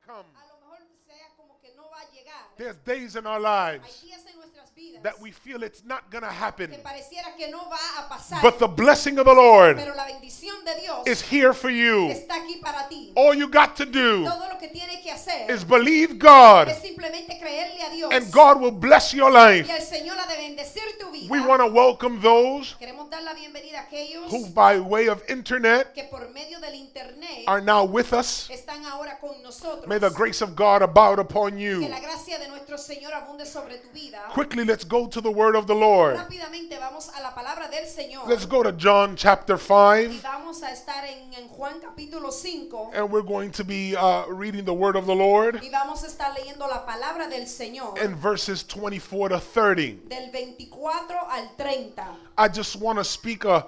come. A lo mejor sea como que no va a llegar. There's days in our Hay lives días en nuestras vidas that we feel it's not going to happen. que pareciera que no va a pasar. But the blessing of the Lord Pero la bendición de Dios is here for you. está aquí para ti. All you got to do Todo lo que tienes que hacer is believe God, es simplemente creerle a Dios. and God will bless your life. Y el Señor ha de bendecir tu vida. We want to welcome those Queremos dar la bienvenida a aquellos who, by way of internet, que por medio del internet are now with us. están ahora con nosotros. May the grace of God abound upon Que you. la gracia de nuestro Señor abunde sobre tu vida. Quickly, let's go to the word of the Lord. Rápidamente vamos a la palabra del Señor. Let's go to John chapter Y 5, vamos a estar en Juan capítulo 5. and we're going to be reading the word of the Lord Y vamos a estar leyendo la palabra del Señor in verses 24 to 30. del 24 al 30. I just want to speak a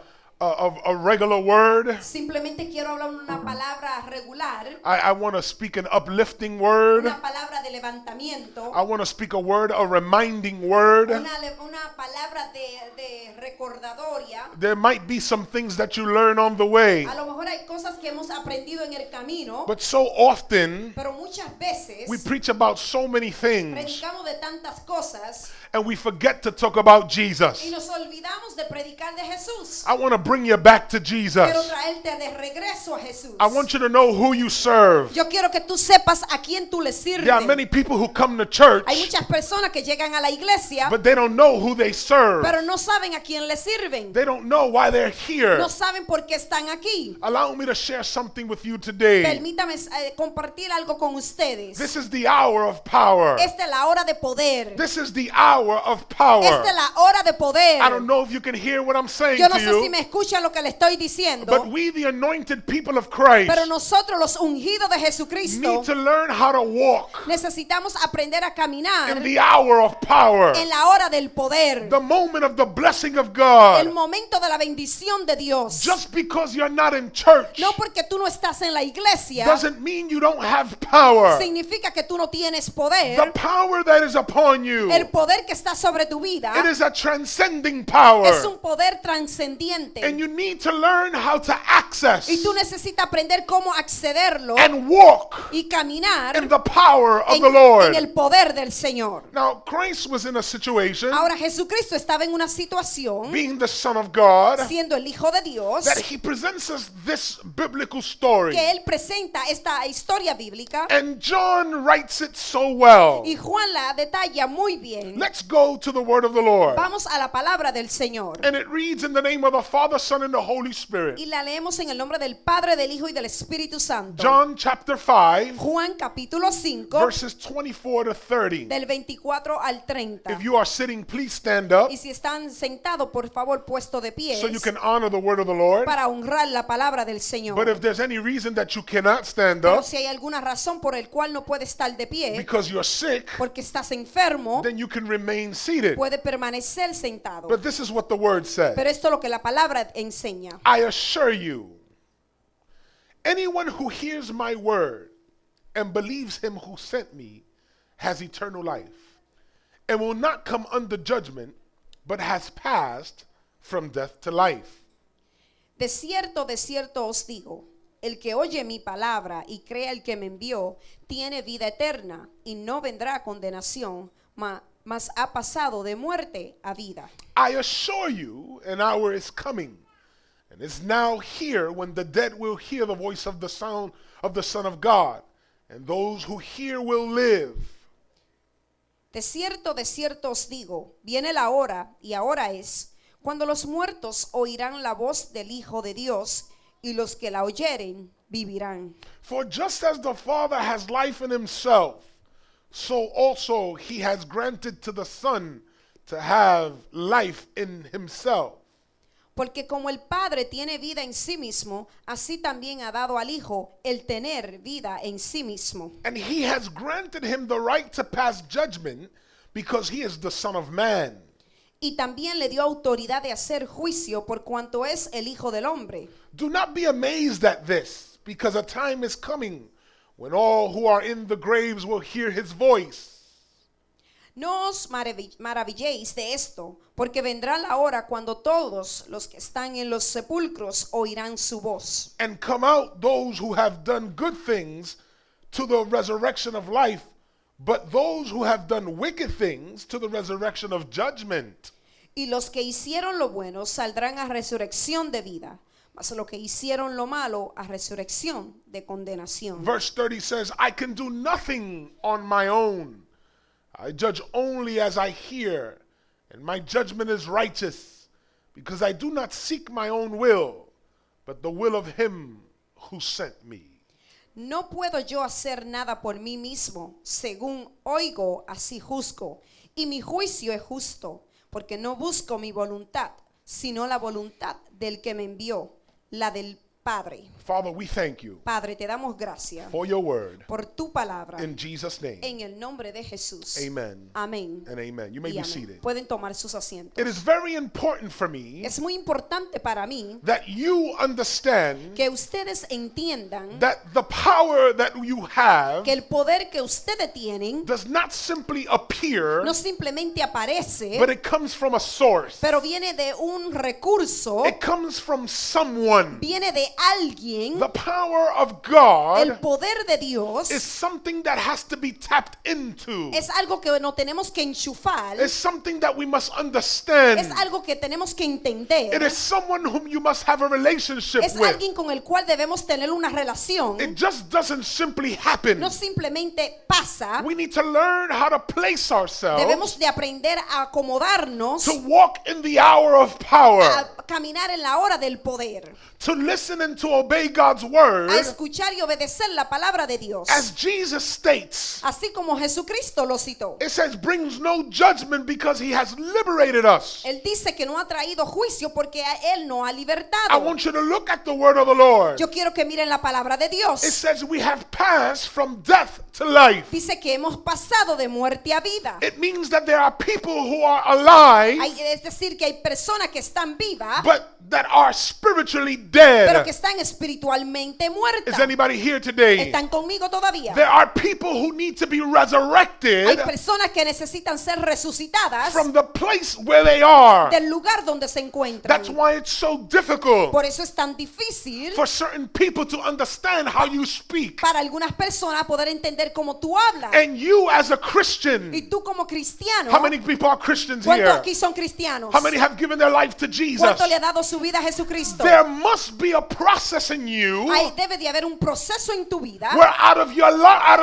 regular word. Simplemente quiero hablar una palabra regular, I want to speak an uplifting word. una palabra de levantamiento, I want to speak a word, a reminding word. una palabra de recordadoria. There might be some things that you learn on the way, A lo mejor hay cosas que hemos aprendido en el camino, but so often pero muchas veces we preach about so many things predicamos de tantas cosas and we forget to talk about y Jesus. nos olvidamos de predicar de Jesús. I want to bring you back to Quiero Jesus. traerte de regreso a Jesús. I want you to know who you serve. Yo quiero que tú sepas a quién tú le sirves. There are many people who come to church, Hay muchas personas que llegan a la iglesia, but they don't know who they serve. pero no saben a quién le sirven. They don't know why they're here. No saben por qué están aquí. Allow me to share something with you today. Permítame compartir algo con ustedes. This is the hour of power. Esta es la hora de poder. This is the hour of power. Esta es la hora de poder. I don't know if you can hear what I'm saying Yo no to sé si you, me escuchan lo que le estoy diciendo, but we, the anointed people of Christ, pero nosotros los ungidos de Jesucristo need to learn how to walk necesitamos aprender a caminar in the hour of power, en la hora del poder, the moment of the blessing of el God. momento de la bendición de Dios. Just because you're not in church No porque tú no estás en la iglesia doesn't mean you don't have power. significa que tú no tienes The poder. power that is upon you, El poder que está sobre tu vida it is a transcending power, es un poder trascendiente and you need to learn how to access y tú necesitas aprender cómo accederlo and walk y caminar in the power of en, the Lord. en el poder del Señor. Now, Christ was in a situation, Ahora Jesucristo estaba en una situación, being the Son of God, siendo el Hijo de Dios, that he presents us this biblical story. que él presenta esta historia bíblica And John writes it so well. y Juan la detalla muy bien. Let's go to the word of the Lord. Vamos a la palabra del Señor And it reads in the name of the Father, Son, and the Holy Spirit. y la leemos en el nombre del Padre, del Hijo y del Espíritu Santo. John chapter 5, Juan capítulo 5 verses 24 to 30. del 24 al 30. If you are sitting, please stand up Y si están sentados, por favor, puesto de pie so you can honor the word of the Lord. para honrar la palabra del Señor. But if there's any reason that you cannot stand Pero up si hay alguna razón por el cual no puede estar de pie because you're sick, porque estás enfermo, then you can remain seated. puede permanecer sentado. But this is what the word says. Pero esto es lo que la palabra enseña. I assure you, anyone who hears my word and believes him who sent me has eternal life and will not come under judgment, but has passed from death to life. De cierto os digo, el que oye mi palabra y crea el que me envió, tiene vida eterna y no vendrá a condenación, mas ha pasado de muerte a vida. I assure you, an hour is coming, and is now here, when the dead will hear the voice of the sound of the Son of God, and those who hear will live. De cierto os digo, viene la hora, y ahora es, cuando los muertos oirán la voz del Hijo de Dios, y los que la oyeren vivirán. For just as the Father has life in himself, so also he has granted to the Son to have life in himself. Porque como el Padre tiene vida en sí mismo, así también ha dado al Hijo el tener vida en sí mismo. And he has granted him the right to pass judgment because he is the Son of Man. Y también le dio autoridad de hacer juicio por cuanto es el Hijo del Hombre. Do not be amazed at this, because a time is coming when all who are in the graves will hear his voice. No os maravilléis de esto, porque vendrá la hora cuando todos los que están en los sepulcros oirán su voz. And come out those who have done good things to the resurrection of life, but those who have done wicked things to the resurrection of judgment. Y los que hicieron lo bueno saldrán a resurrección de vida, mas los que hicieron lo malo a resurrección de condenación. Verse 30 says, I can do nothing on my own. I judge only as I hear, and my judgment is righteous, because I do not seek my own will, but the will of him who sent me. No puedo yo hacer nada por mí mismo, según oigo, así juzgo, y mi juicio es justo, porque no busco mi voluntad, sino la voluntad del que me envió, la del Padre. Father, we thank you Padre, te damos gracias for your word por tu palabra, in Jesus' name. en el nombre de Jesús. Amen Amén. and amen. You may Y be amén. seated. Pueden tomar sus asientos. It is very important for me Es muy importante para mí that you understand que ustedes entiendan that the power that you have que el poder que ustedes tienen does not simply appear, no simplemente aparece, but it comes from a source. pero viene de un recurso, It comes from someone. viene de alguien. The power of El God poder de Dios is something that has to be tapped into. es algo que no tenemos que enchufar, It's something that we must understand. es algo que tenemos que It entender, is someone whom you must have a relationship es with. alguien con el cual debemos tener una relación. It just doesn't simply happen. No simplemente pasa, We need to learn how to place ourselves debemos de aprender a acomodarnos, to walk in the hour of power, a caminar en la hora del poder, to listen and to obey God's word. a escuchar y obedecer la palabra de Dios. As Jesus states, Así como Jesucristo lo citó. it says, brings no judgment because he has liberated us. Él dice que no ha traído juicio porque a él no ha I libertado. want you to look at the word of the Lord. Yo quiero que miren la palabra de Dios. It says we have passed from death to life. Dice que hemos pasado de muerte a vida. It means that there are people who are alive, Es decir, que hay personas que están vivas, but that are spiritually pero que dead. están espiritualmente Is muertas. anybody here today? ¿Están conmigo todavía? There are people who need to be Hay resurrected personas que necesitan ser resucitadas from the place where they are. del lugar donde se encuentran. That's why it's so difficult Por eso es tan difícil for certain people to understand how you speak. para algunas personas poder entender cómo tú hablas. And you as a Y Christian, tú como cristiano, how many people are Christians ¿cuántos here? aquí son cristianos? How many have given their life to Jesus? ¿Cuánto le ha dado su vida a Jesucristo? There must be a process in you Debe de haber un proceso en tu vida where out of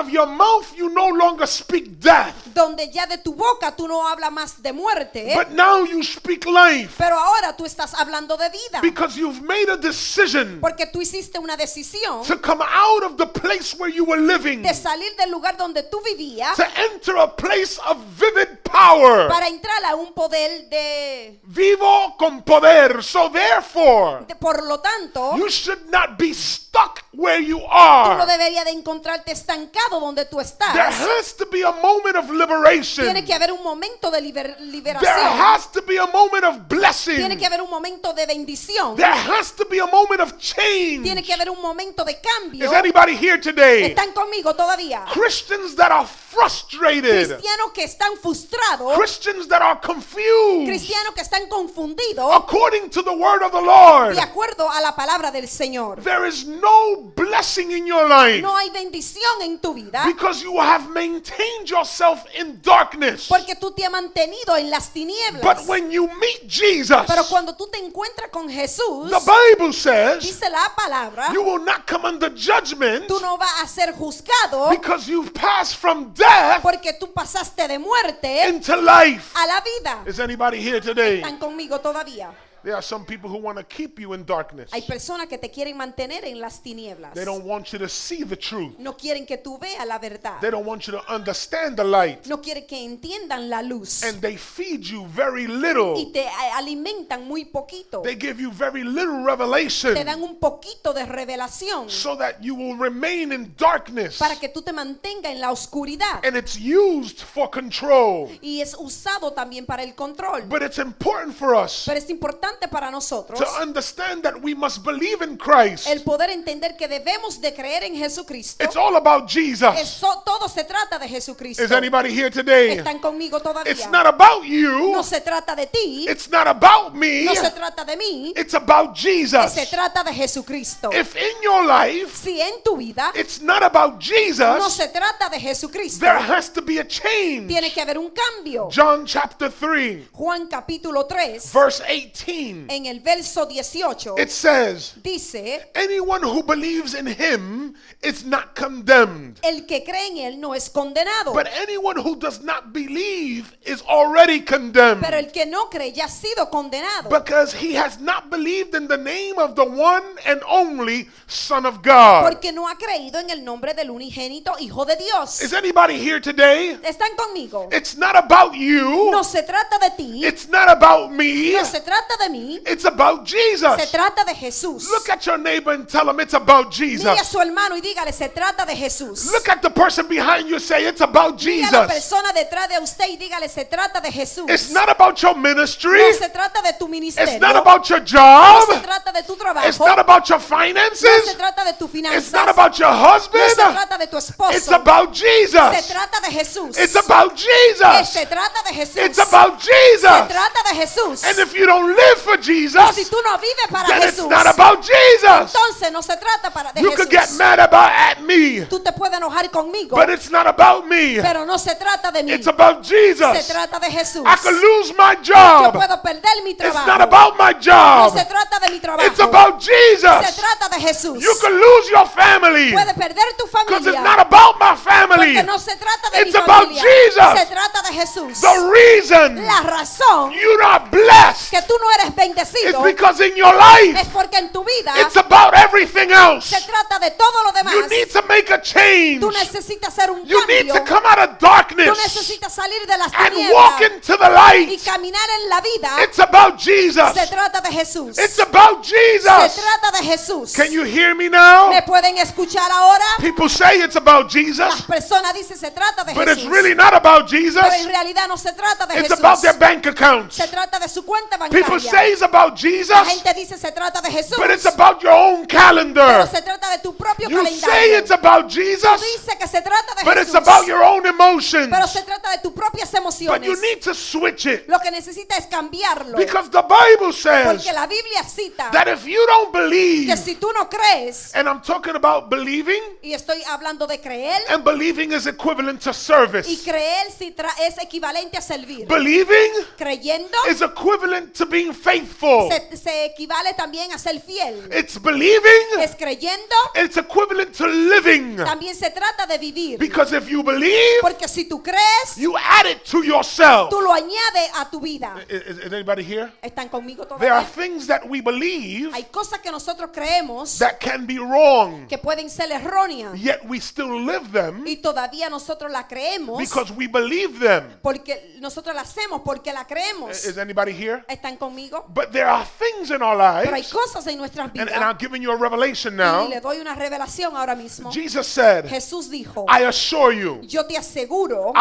your mouth you no longer speak death, donde ya de tu boca tú no hablas más de muerte, but now you speak life pero ahora tú estás hablando de vida. because you've made a decision Porque tú hiciste una decisión to come out of the place where you were living, de salir del lugar donde tú vivías to enter a place of vivid power. para entrar a un poder de Vivo con poder. So therefore, por lo tanto, you should not be stuck where you tú no are. deberías de encontrarte estancado donde tú There estás. has to be a moment of liberation. Tiene que haber un momento de There liberación. has to be a moment of Tiene blessing. que haber un momento de bendición. There has to be a moment of change. Tiene que haber un momento de cambio. Is anybody here today? ¿Están conmigo todavía? Christians that are frustrated. Cristianos que están frustrados, Christians that are confused. cristianos que están confundidos, According to the word of the Lord, de acuerdo a la palabra del Señor. there is no blessing in your life No hay bendición en tu vida because you have maintained yourself in darkness. porque tú te has mantenido en las tinieblas. But when you meet Jesus, Pero cuando tú te encuentras con Jesús, the Bible says dice la palabra, you will not come under judgment tú no vas a ser juzgado because you've passed from death porque tú pasaste de muerte into life. a la vida. Is anybody here today? ¿Están conmigo todavía? There are some people who want to keep you in darkness. Hay personas que te quieren mantener en las tinieblas. They don't want you to see the truth. No quieren que tú veas la verdad. They don't want you to understand the light. No quieren que entiendan la luz. And they feed you very Y little. te alimentan muy poquito. They give you very little Te revelation dan un poquito de revelación so that you will remain in darkness. para que tú te mantengas en la oscuridad. And it's used for control. Y es usado también para el control. But it's important for us Pero es importante importante para nosotros to understand that we must believe in Christ. el poder entender que debemos de creer en Jesucristo. It's all about Jesus. Todo se trata de Jesucristo. Is anybody here today? ¿Están conmigo todavía? It's not about you. No se trata de ti, It's not about me. no se trata de mí, It's about Jesus. se trata de Jesucristo. If in your life Si en tu vida it's not about no Jesus, se trata de Jesucristo, there has to be a change. tiene que haber un cambio. John chapter 3, Juan capítulo 3, verse 18. en el verso 18, It says, dice, anyone who believes in him is not condemned. el que cree en él no es condenado, But anyone who does not believe is already condemned, pero el que no cree ya ha sido condenado, because he has not believed in the name of the one and only Son of God. porque no ha creído en el nombre del unigénito Hijo de Dios. Is anybody here today? ¿Están conmigo? It's not about you. No se trata de ti, It's not about me. no se trata de mí, It's about se Jesus. trata de Jesús. Look at your neighbor and tell him it's about Mire a Jesus. su hermano y dígale, se trata de Jesús. Look at the person behind you, say it's about Mire a la Jesus. persona detrás de usted y dígale, se trata de Jesús. It's not about your ministry. No se trata de tu ministerio. It's not about your No job. se trata de tu trabajo. It's not about your No se finances. trata de tu finanzas. It's not about your No se husband. trata de tu esposo. It's about Se Jesus. trata de Jesús. It's about Jesus. Se trata de Jesús. It's about Se Jesus. trata de Jesús. And if you don't live for Si Jesus, tú no vives para then it's Jesús, not about Jesus. entonces no se trata de You could get Jesús. mad at me, Tú te puedes enojar conmigo, but it's not about me. pero no se trata de mí. It's about Se Jesus. trata de Jesús. I could lose my Yo job. puedo perder mi It's trabajo. not about my No job. se trata de mi trabajo. It's about Se Jesus. trata de Jesús. You could lose your family Puedes perder tu because it's familia. not about my family. Porque no se trata de It's mi about familia. Jesus. Se trata de Jesús. The reason La razón you're not blessed que tú no eres is bendecido because in your es life porque en tu vida it's about everything else. se trata de todo lo demás. You need to make a change. Tú necesitas hacer un You need cambio. to come out of Tú darkness necesitas salir de las and walk tinieblas into the y light. caminar en la vida. It's about Jesus. Se trata de Jesús. It's about Se Jesus. trata de Jesús. Can you hear me now? ¿Me pueden escuchar ahora? People say it's about Las Jesus, personas dicen se trata de but it's Jesús. really not about Jesus. Pero en realidad no se trata de It's Jesús. about their bank accounts. Se trata de su cuenta People bancaria. say it's about La Jesus, gente dice se trata de Jesús. but it's about your own Pero calendar. se trata de tu propio You say calendario. it's about Jesus, Dice que se trata de but it's Jesús. about your own emotions. Pero se trata de tus propias But emociones. you need to switch it, Lo que necesita es cambiarlo. because the Bible says Porque la Biblia cita that if you don't believe, que si tú no crees, and I'm talking about believing, y estoy hablando de creer, and believing is equivalent to service. y creer es equivalente a servir. Believing Creyendo is equivalent to being faithful. se equivale también a ser fiel. It's believing, Es creyendo, it's equivalent to living. también se trata de vivir. Because if you believe, Porque si tú crees, you add it to yourself. tú lo añades a tu vida. Is anybody here? ¿Están conmigo There are todavía? things that we believe Hay cosas que nosotros creemos that can be wrong, que pueden ser erróneas yet we still live them y todavía nosotros la creemos because we believe them. porque nosotros la hacemos porque la creemos. Is anybody here? ¿Están conmigo? But there are things in our Pero hay lives, cosas en nuestras and vidas. I'm giving you a revelation Y now. le doy una revelación ahora mismo. Jesus said, Jesús dijo, I assure you, yo te aseguro,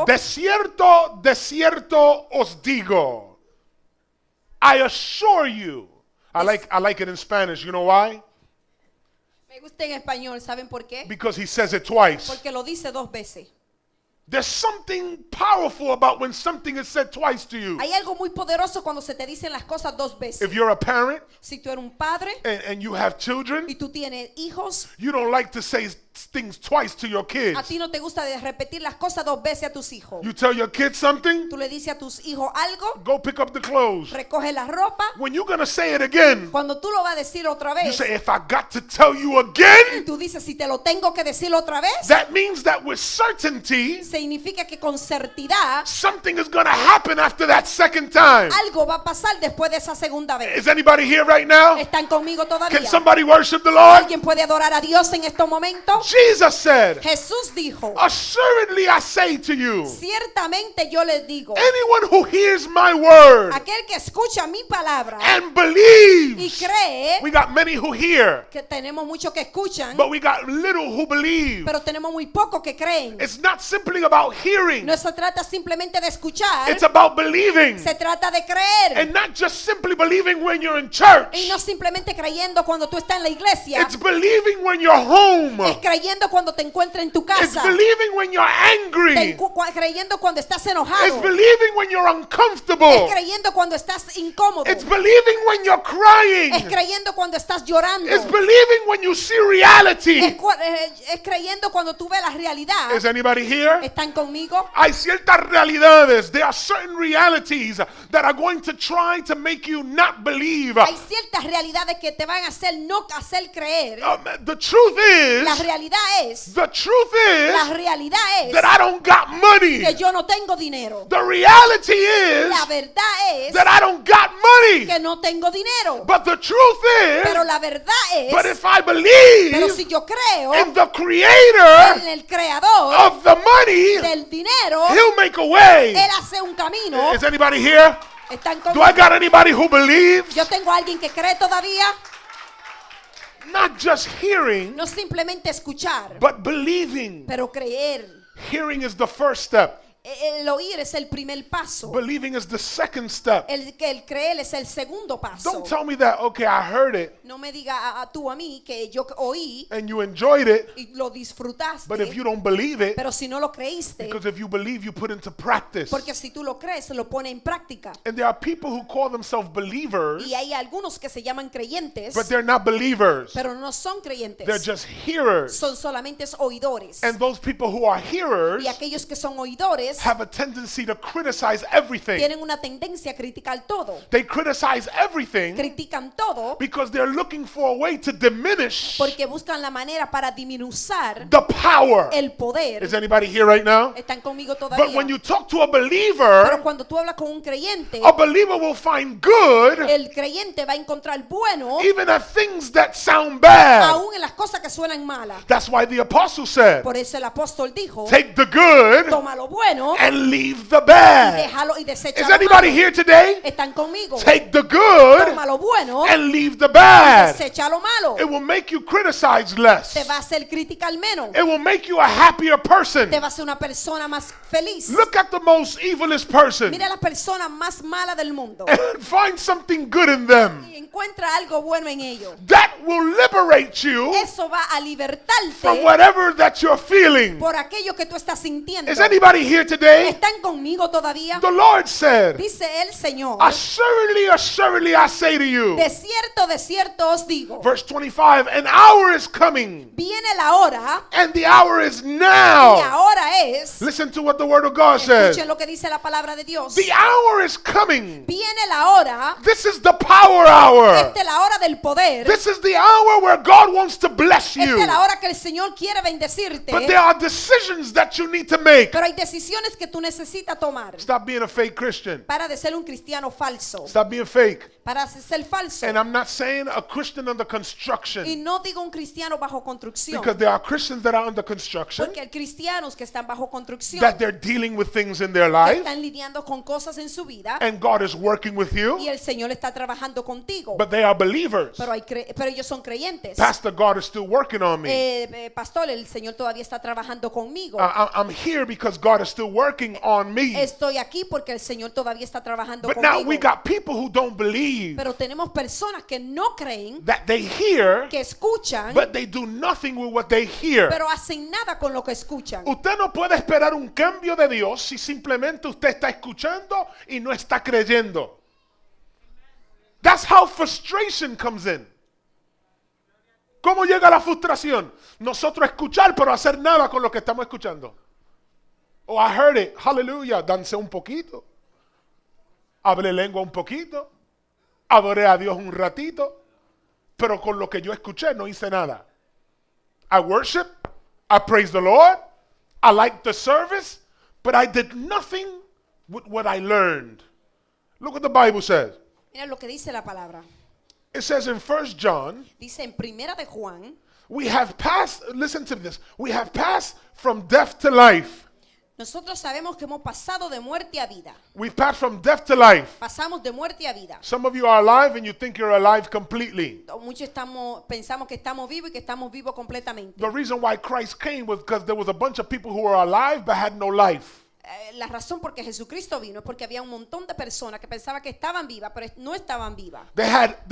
de cierto os digo. I assure you. I like it in Spanish. You know why? me gusta en español, ¿saben por qué? Because he says it twice. Porque lo dice dos veces. There's something powerful about when something is said twice to you. Hay algo muy poderoso cuando se te dicen las cosas dos veces. If you're a parent Si tú eres un padre and you have children, y tú tienes hijos, you don't like to say things twice to your a kids. ti no te gusta de repetir las cosas dos veces a tus hijos. You tell your kids something, Tú le dices a tus hijos algo, go pick up the clothes. recoge la ropa. When you're going to say it again, Cuando tú lo vas a decir otra you vez, say, if I got to tell you again, tú dices, si te lo tengo que decir otra vez, that means that with certainty, significa que con certidad something is going to happen after that second time. algo va a pasar después de esa segunda vez. Is anybody here right now? ¿Están conmigo Can todavía? somebody worship the Lord? ¿Alguien puede adorar a Dios en estos momentos? Jesus said, Jesús dijo, assuredly I say to you, ciertamente yo les digo, anyone who hears my word aquel que escucha mi palabra and y believes, cree, we got many who hear, que tenemos muchos que escuchan, but we got little who believe. pero tenemos muy pocos que creen. It's not simply only about hearing. No se trata simplemente de escuchar, It's about believing. se trata de creer. And not just simply believing when you're in church. Y no simplemente creyendo cuando tú estás en la iglesia. It's believing when you're home. Es creyendo cuando te encuentras en tu It's casa. believing when you're angry. Creyendo cuando estás It's enojado. believing when you're uncomfortable. Es creyendo cuando estás incómodo. It's believing when you're Es crying. creyendo cuando estás llorando. It's believing when you see reality. Es creyendo cuando tú ves la realidad. Is anybody here? ¿Están conmigo? Hay ciertas realidades. There are certain realities that are going to try to make you not believe. Hay ciertas realidades que te van a hacer no hacer creer. The truth La is, realidad es, the truth la is realidad es that I don't got money. que yo no tengo dinero. The reality is La verdad es that I don't got money. que no tengo dinero. But the truth Pero is, la verdad but es, if I pero believe si yo creo in the creator en el creador of the money, del dinero, he'll make a way. él hace un camino. Is anybody here? ¿Están Do I conmigo? got anybody who believes? Yo tengo a alguien que cree todavía. Not just hearing, No simplemente escuchar, but believing. pero creer. Hearing is the first step. El oír es el primer paso. Believing is the second step. El creer es el segundo paso. Don't tell me that, okay, I heard it No me diga tú a mí que yo oí and you enjoyed it, y lo disfrutaste, but if you don't believe it, pero si no lo creíste, because if you believe, you put into practice. porque si tú lo crees, lo pone en práctica. And there are people who call themselves believers, Y hay algunos que se llaman creyentes, but they're not believers. pero no son creyentes. They're just hearers. Son solamente oidores. And those people who are hearers Y aquellos que son oidores have a tendency to criticize everything. tienen una tendencia a criticar todo. They criticize everything Critican todo because they're looking for a way to diminish porque buscan la manera para disminuir the power. el poder. Is anybody here right now? Están conmigo But todavía. when you talk to a Pero believer, cuando tú hablas con un creyente, a believer will find good el creyente va a encontrar bueno even at things that sound bad. aún en las cosas que suenan malas. That's why the apostle said, Por eso el apóstol dijo, take the good toma lo bueno and leave the y bad. déjalo y desecha Is lo anybody malo. here today? Están conmigo. Take the good Toma lo bueno and leave the y bad. desecha lo malo. It will make you criticize less. Te va a hacer criticar menos. It will make you a happier person. Te va a hacer una persona más feliz. Look at the most evilest person Mira a la persona más mala del mundo and find something good in them. y encuentra algo bueno en ello. That will liberate you Eso va a from libertarte whatever that you're feeling. por aquello que tú estás sintiendo. Is anybody here today? ¿Están conmigo todavía? The Lord said, Dice el Señor, assuredly, assuredly I say to you. de cierto os digo, Verse 25, an hour is coming, viene la hora and the hour is y now. ahora es. Listen to what the word of God says. Escuchen lo que dice la palabra de Dios. The hour is coming. Viene la hora, This is the power hour. esta es la hora del poder, This is the hour where God wants to bless esta you. es la hora que el Señor quiere bendecirte, But there are decisions that you need to make. pero hay decisiones que tú necesitas tomar. Stop being a fake Christian. Para de ser un cristiano falso, Stop being fake. para ser falso. And I'm not saying a Christian under Y construction, no digo un cristiano bajo construcción, because there are Christians that are under construction, porque hay cristianos que están bajo construcción, that they're dealing with things in their que life, están lidiando con cosas en su vida and God is working with y you, el Señor está trabajando contigo, but they are believers. pero ellos son creyentes. Pastor, God is still working on me. Pastor, el Señor todavía está trabajando conmigo. I'm here because God is still working on me. Estoy aquí porque el Señor todavía está trabajando But now we conmigo. got people who don't believe, Pero tenemos personas que no creen, that they hear, que escuchan, but they do nothing with what they hear. pero hacen nada con lo que escuchan. Usted no puede esperar un cambio de Dios si simplemente usted está escuchando y no está creyendo. That's how frustration comes in. ¿Cómo llega la frustración? Nosotros escuchar pero hacer nada con lo que estamos escuchando. Oh, I heard it. Hallelujah. Dancé un poquito. Hablé lengua un poquito. Adoré a Dios un ratito. Pero con lo que yo escuché no hice nada. I worship. I praise the Lord. I liked the service. But I did nothing with what I learned. Look what the Bible says. Mira lo que dice la palabra. It says in 1 John, Dice en Primera de Juan, we have passed, listen to this, we have passed from death to life. Nosotros sabemos que hemos pasado de muerte a vida. We've passed from death to life. Pasamos de muerte a vida. Some of you are alive and you think you're alive completely. Muchos pensamos que estamos vivos y que estamos vivos completamente. The reason why Christ came was because there was a bunch of people who were alive but had no life. La razón por que Jesucristo vino es porque había un montón de personas que pensaban que estaban vivas, pero no estaban vivas. They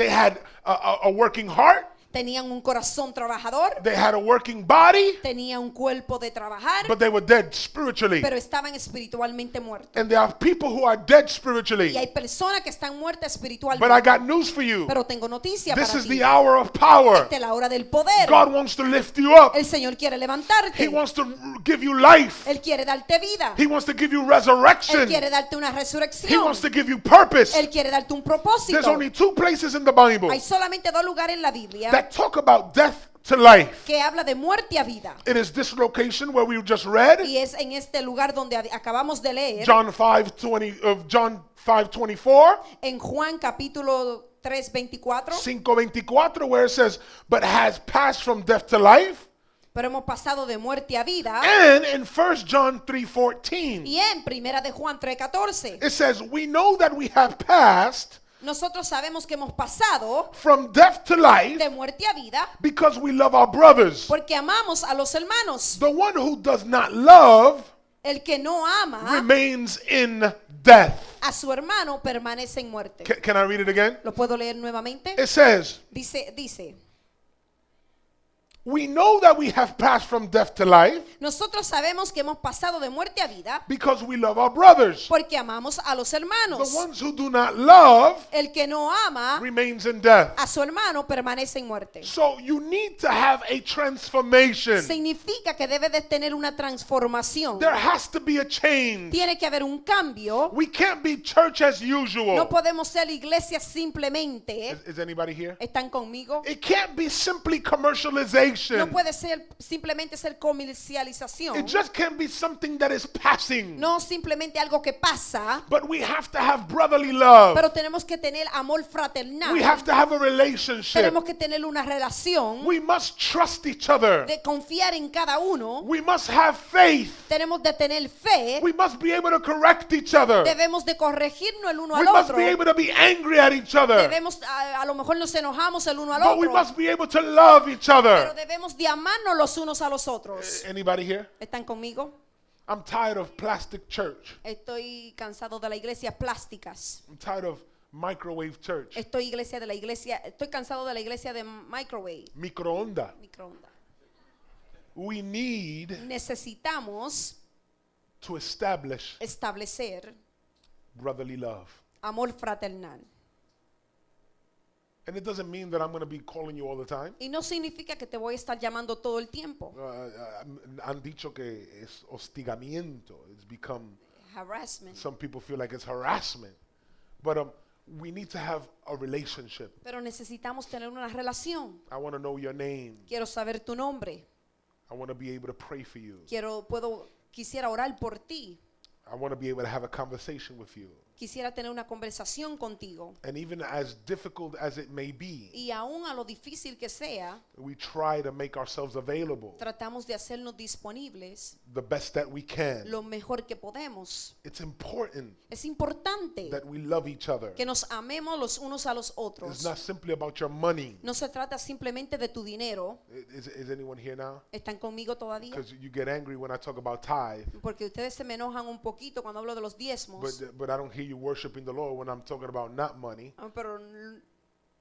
had a working heart. Tenían un corazón trabajador, They had a working body, tenían un cuerpo de trabajar, but they were dead spiritually. pero estaban espiritualmente muertos. And there are people who are dead Y spiritually. hay personas que están muertas But I espiritualmente. got news for you. Pero tengo noticia This para is ti. the hour of power. Esta es la hora del poder. God wants to lift you up. El Señor quiere He levantarte. wants to give you life. Él quiere darte vida. He wants to give you Él resurrection. quiere darte una He resurrección. wants to give you purpose. Él quiere darte un There's propósito. only two places in the Bible Hay solamente dos lugares en la Biblia that talk about death to life. que habla de muerte a vida. It is this location where we just read, Y es en este lugar donde acabamos de leer, John 5:24, en Juan capítulo 3:24. 5:24, where it says, but has passed from death to life. Pero hemos pasado de muerte a vida. And in 1 John 3:14, Y en Primera de Juan 3:14, it says, we know that we have passed nosotros sabemos que hemos pasado from death to life de muerte a vida because we love our brothers. porque amamos a los hermanos. The one who does not love El que no ama remains in death. a su hermano permanece en muerte. Can I read it again? ¿Lo puedo leer nuevamente? It says, Dice, we know that we have passed from death to life nosotros sabemos que hemos pasado de muerte a vida because we love our brothers. porque amamos a los The hermanos. ones who do not love El que no ama remains in death. a su hermano permanece en muerte. So you need to have a transformation. Significa que debe de tener una transformación. There has to be a change. Tiene que haber un cambio. We can't be church as No usual. podemos ser iglesia simplemente. Is anybody here? ¿Están conmigo? It can't be simply commercialization. No puede ser simplemente ser comercialización. It just can't be something that is passing. No simplemente algo que pasa. But we have to have brotherly love. Pero tenemos que tener amor fraternal. We have to have a relationship. Tenemos que tener una relación We must trust each other. de confiar en cada uno. We must have faith. Tenemos de tener fe. We must be able to correct each other. Debemos de corregirnos el uno We al must otro. be able to be angry at each other. Debemos, a lo mejor nos enojamos el uno al But we otro. must be able to love each Pero other. debemos de amarnos los unos a los otros. Anybody here? ¿Están conmigo? I'm tired of plastic church. Estoy cansado de las iglesias plásticas. I'm tired of microwave church. Estoy cansado de la iglesia de microwave, Microonda. microondas. We need Necesitamos to establish establecer brotherly love. amor fraternal. And it doesn't mean that I'm going to be calling you all the time. Y no significa que te voy a estar llamando todo el tiempo. Han dicho que es hostigamiento. It's become, Harassment. some people feel like it's harassment. But we need to have a relationship. Pero necesitamos tener una relación. I want to know your name. Quiero saber tu nombre. I want to be able to pray for you. Quisiera orar por ti. I want to be able to have a conversation with you. Quisiera tener una conversación contigo. And even as difficult as it may be, Y aún a lo difícil que sea, we try to make ourselves available tratamos de hacernos disponibles the best that we can. lo mejor que podemos. It's important Es importante that we love each other. que nos amemos los unos a los It's otros. not simply about your money. No se trata simplemente de tu dinero. Is anyone here now? ¿Están conmigo todavía? Because you get angry when I talk about tithe, Porque ustedes se me enojan un poquito cuando hablo de los diezmos. but I don't hear you worshiping the Lord when I'm talking about not money. Pero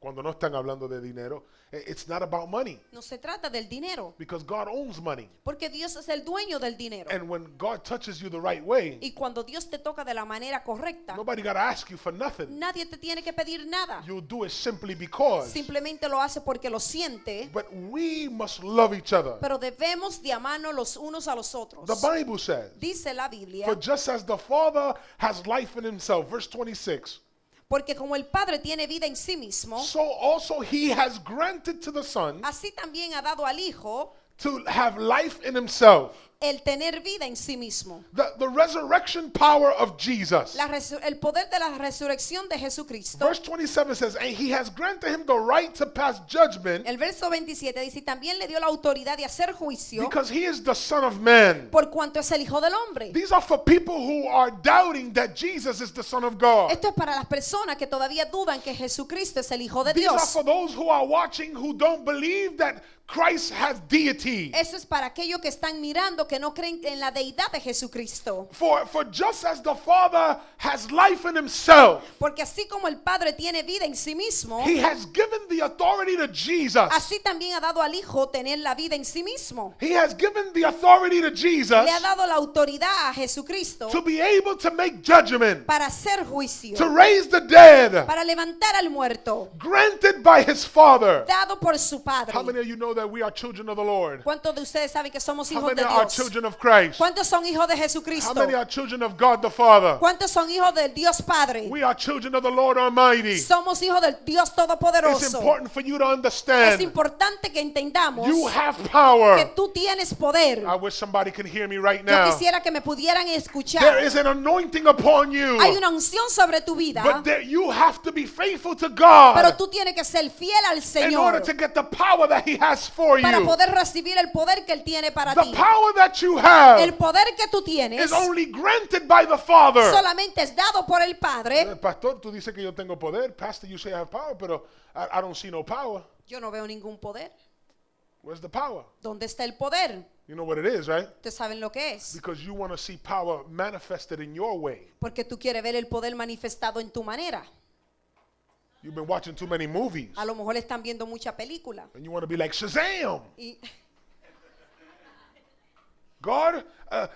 Cuando no están hablando de dinero, it's not about money no se trata del dinero. because God owns money. Porque Dios es el dueño del dinero. And when God touches you the right way, Y cuando Dios te toca de la manera correcta, nobody got to ask you for nothing. nadie te tiene que pedir nada. You'll do it simply because. Simplemente lo hace porque lo siente. But we must love each other. Pero debemos de amarnos los unos a los otros. The Bible says, Dice la Biblia, for just as the Father has life in himself, verse 26, porque como el Padre tiene vida en sí mismo, so also he has granted to the Son así también ha dado al Hijo to have life in himself. el tener vida en sí mismo. The resurrection power of Jesus. El poder de la resurrección de Jesucristo. Verse 27 says, and he has granted him the right to pass judgment El verso 27 dice, y también le dio la autoridad de hacer juicio because he is the Son of Man. por cuanto es el Hijo del Hombre. These are for people who are doubting that Jesus is the Son of God. Esto es para las personas que todavía dudan que Jesucristo es el Hijo de These are Dios. for those who are watching who don't believe that Christ has deity. Eso es para aquellos que están mirando que no creen en la deidad de Jesucristo. For just as the Father has life in himself, Porque así como el Padre tiene vida en sí mismo, he has given the authority to Jesus. así también ha dado al Hijo tener la vida en sí mismo. He has given the authority to Jesus Le ha dado la autoridad a Jesucristo to be able to make judgment, para hacer juicio, to raise the dead, para levantar al muerto, granted by his Father. dado por su Padre. How many of you know that we are children of the Lord? ¿Cuántos de ustedes saben que somos How hijos many de are Dios? children of Christ? ¿Cuántos son hijos de How Jesucristo? many are children of God the Father? ¿Cuántos son hijos del Dios Padre? We are children of the Lord Almighty. Somos hijos del Dios It's Todopoderoso. important for you to Es understand importante que entendamos you have que power. tú tienes poder. I wish somebody could hear me right Yo now. quisiera que me pudieran There escuchar. is an anointing upon you, Hay una unción sobre tu vida, but you have to be faithful to pero God tú tienes que ser fiel al in order Señor to get the power that He has for para you. poder recibir el poder que Él tiene para The ti. power that you have El poder que tú tienes is only granted by the Father. solamente es dado por el Padre. Pastor, tú dices que yo tengo poder. Pastor, you say I have power, pero I don't see no power. Yo no veo ningún poder. Where's the power? ¿Dónde está el poder? You know what it is, right? Ustedes saben lo que es. Because you want to see power manifested in your way. Porque tú quieres ver el poder manifestado en tu manera. You've been watching too many movies, A lo mejor están viendo mucha película. and you want to be like Shazam. Y God,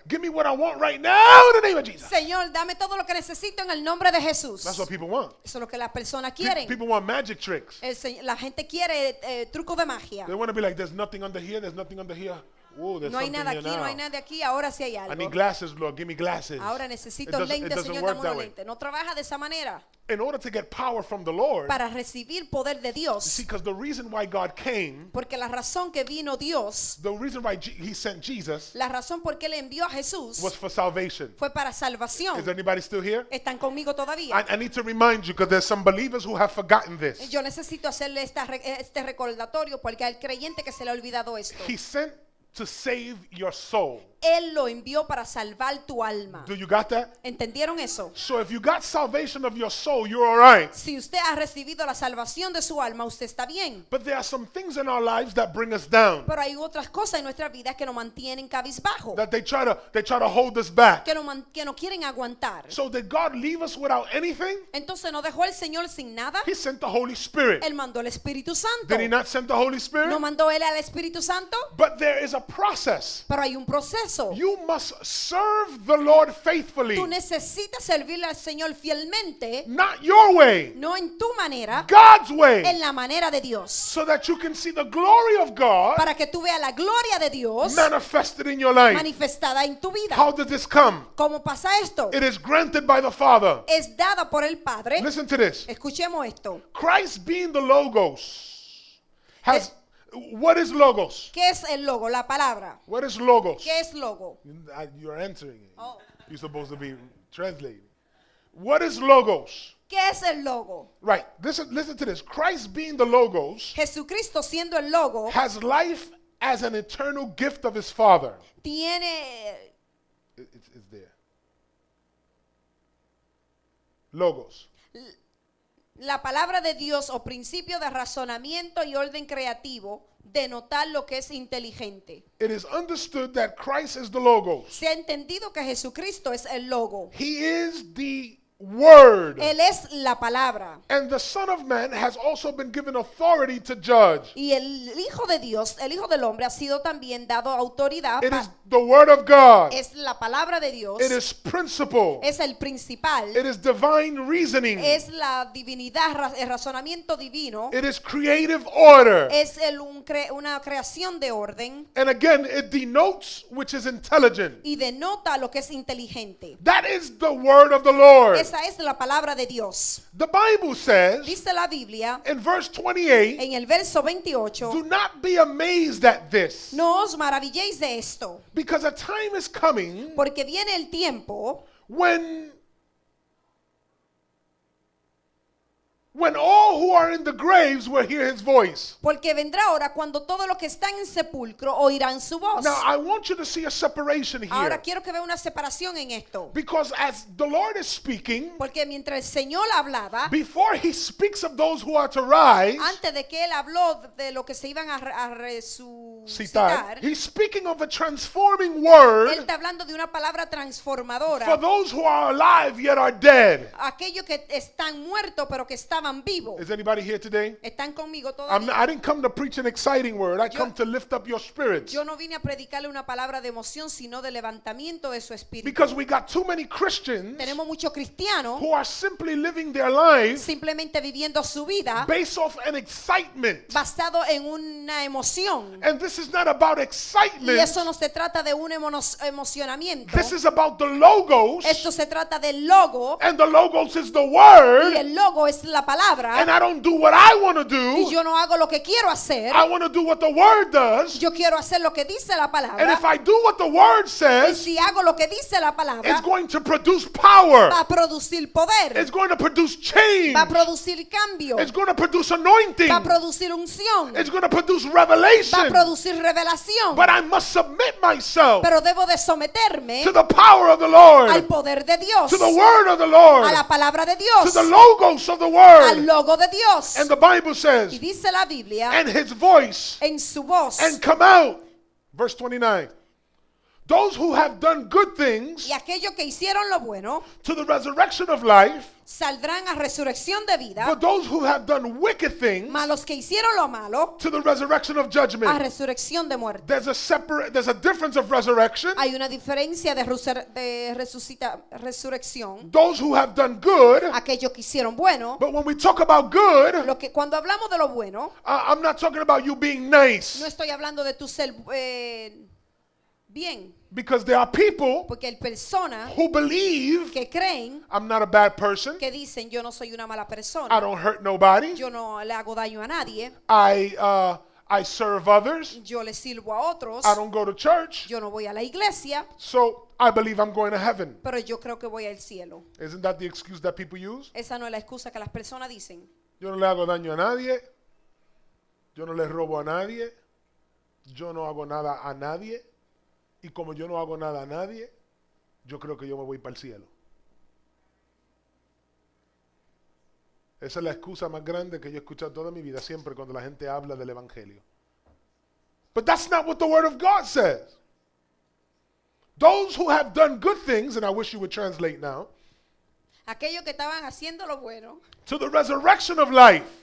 give me what I want right now in the name of Jesus. Señor, dame todo lo que necesito en el nombre de Jesús. That's what people want. Eso es lo que las personas Pe- quieren. People want magic tricks. La gente quiere trucos de magia. They want to be like, there's nothing under here, there's nothing under here. Whoa, there's No hay something nada here aquí, no hay now. nada aquí. Ahora sí hay I algo. need glasses, Lord. Give me glasses. Ahora It necesito doesn't- it lentes, doesn't Señor, work dame that unos way. lentes. No trabaja de esa manera. In order to get power from the Lord, Para recibir poder de see, Dios. because the reason why God came, Porque la razón que vino Dios, the reason why He sent Jesus la razón por qué le envió a Jesús was for salvation. fue para salvación. Is anybody still here? ¿Están conmigo todavía? I need to remind you because there's some believers who have forgotten this. Yo necesito hacerle este recordatorio porque al creyente que se le ha olvidado esto. He sent to save your soul. Él lo envió para salvar tu alma. Do you got that? ¿Entendieron eso? So if you got salvation of your soul, you're all right. Si usted ha recibido la salvación de su alma, usted está bien. But there are some things in our lives that bring us down. Pero hay otras cosas en nuestra vida que nos mantienen cabizbajo, That they try to hold us back. que no quieren aguantar. So did God leave us without anything? Entonces no dejó el Señor sin nada. He sent the Holy Spirit. Él mandó el Espíritu Santo. Did he not send the Holy Spirit? ¿No mandó Él al Espíritu Santo? But there is a process. Pero hay un proceso. You must serve the Lord faithfully. Tú necesitas servirle al Señor fielmente, Not your way, no en tu manera, God's way. en la manera de Dios. So that you can see the glory of God Para que tú veas la gloria de Dios manifested in your life. manifestada en tu vida. How did this come? ¿Cómo pasa esto? It is granted by the Father. Es dada por el Padre. Listen to this. Escuchemos esto. Christ being the Logos has. What is Logos? ¿Qué es el logo? La palabra. What is Logos? ¿Qué es logo? You're answering it. Oh. You're supposed to be translating. What is Logos? ¿Qué es el logo? Right. Listen to this. Christ being the Logos Jesucristo siendo el logo has life as an eternal gift of his Father. tiene It's there. Logos. la palabra de Dios o principio de razonamiento y orden creativo, denotar lo que es inteligente. It is understood that Christ is the Logos. Se ha entendido que Jesucristo es el logo. He is the Word. Él es la palabra. And the Son of Man has also been given authority to judge. Y el Hijo de Dios, el Hijo del Hombre, ha sido también dado autoridad. It is the Word of God. Es la palabra de Dios. It is principle. Es el principal. It is divine reasoning. Es la divinidad, el razonamiento divino. It is creative order. Es una creación de orden And again, it denotes which is intelligent. y denota lo que es inteligente. That is the word of the Lord. Es Esa es la palabra de Dios. The Bible says Dice la Biblia in verse 28, en el verso 28, do not be amazed at this, no os maravilléis de esto, because a time is coming porque viene el tiempo when all who are in the graves will hear his voice. porque vendrá hora cuando todos los que están en sepulcro oirán su voz. Now, I want you to see a separation Ahora here. quiero que vea una separación en esto, Because as the Lord is speaking, porque mientras el Señor hablaba, before he speaks of those who are to rise, antes de que él habló de lo que se iban a citar, resucitar, he's speaking of a transforming él word está hablando de una palabra for transformadora. those who are alive yet are dead. Aquellos que están muertos pero que estaban vivos. Is anybody here today? Están conmigo I todavía. didn't come to preach an exciting word. I come to lift up your spirits. Yo no vine a predicarle una palabra de emoción, sino de levantamiento de su espíritu. Because we got too many Christians Tenemos muchos cristianos who are simply living their lives simplemente viviendo su vida based off an excitement. basado en una emoción. And this is not about Y excitement. eso no se trata de un emocionamiento. This is about the logos. Esto se trata del logo. And the logos is the Y word. el logo es la palabra. And I don't do what I want to Y do. yo no hago lo que quiero hacer. I want to do what the word does. Yo quiero hacer lo que dice la And palabra. if I do what the word Y says, si hago lo que dice la it's palabra, going to produce power. va a producir poder. It's going to produce change. Va a producir cambio. It's going to produce anointing. Va a producir unción. It's going to produce Va a revelation. producir revelación. But I must submit myself Pero debo de someterme to the power of the al Lord, poder de Dios, to the word of the Lord, a la palabra de to Dios, the logos of the al word. logo de Dios. And the Bible Y says, dice la Biblia and his voice, en su voz. and come out. Verse 29. Those who have done good things Y aquellos que hicieron lo bueno to the resurrection of life, saldrán a resurrección de vida, but those who have done wicked things mas los que hicieron lo malo to the resurrection of a judgment. resurrección de muerte. There's a difference of resurrection. Hay una diferencia de resurrección. Those who have done good, Aquellos que hicieron bueno, but when we talk about good, lo que cuando hablamos de lo bueno, I'm not talking about you being nice, no estoy hablando de tu ser bien, because there are people porque hay personas who believe que creen, I'm not a bad person, que dicen yo no soy una mala I persona, don't hurt nobody, yo no le hago daño a nadie, I serve others, yo le sirvo a otros, I don't go to church, yo no voy a la iglesia, so I believe I'm going to heaven. pero yo creo que voy al cielo. Isn't that the excuse that people use? Esa no es la excusa que las personas dicen. Yo no le hago daño a nadie, yo no le robo a nadie, yo no hago nada a nadie, y como yo no hago nada a nadie, yo creo que yo me voy para el cielo. Esa es la excusa más grande que yo he escuchado toda mi vida, siempre cuando la gente habla del evangelio. But that's not what the word of God says. Those who have done good things, and I wish you would translate now, Aquellos que estaban haciendo lo bueno to the resurrection of life.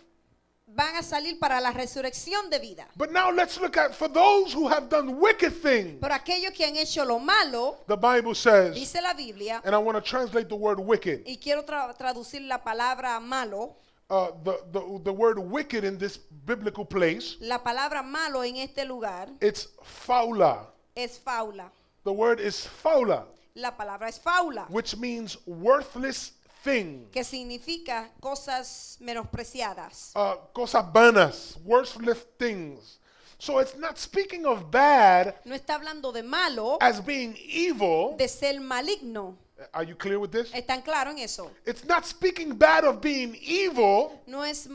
van a salir para la resurrección de vida. But now let's look at for those who have done wicked things. Pero aquellos que han hecho lo malo, The Bible says, dice la Biblia, and I want to translate the word wicked. y quiero traducir la palabra malo, The word wicked in this biblical place, la palabra malo en este lugar it's faula. es faula. The word is faula, La palabra es faula, which means worthless thing. que significa cosas menospreciadas. Cosas vanas, worthless things. So it's not speaking of bad No está hablando de malo, as being evil. de ser maligno. Are you clear with this? ¿Están claros en eso? It's not speaking bad of being evil, No es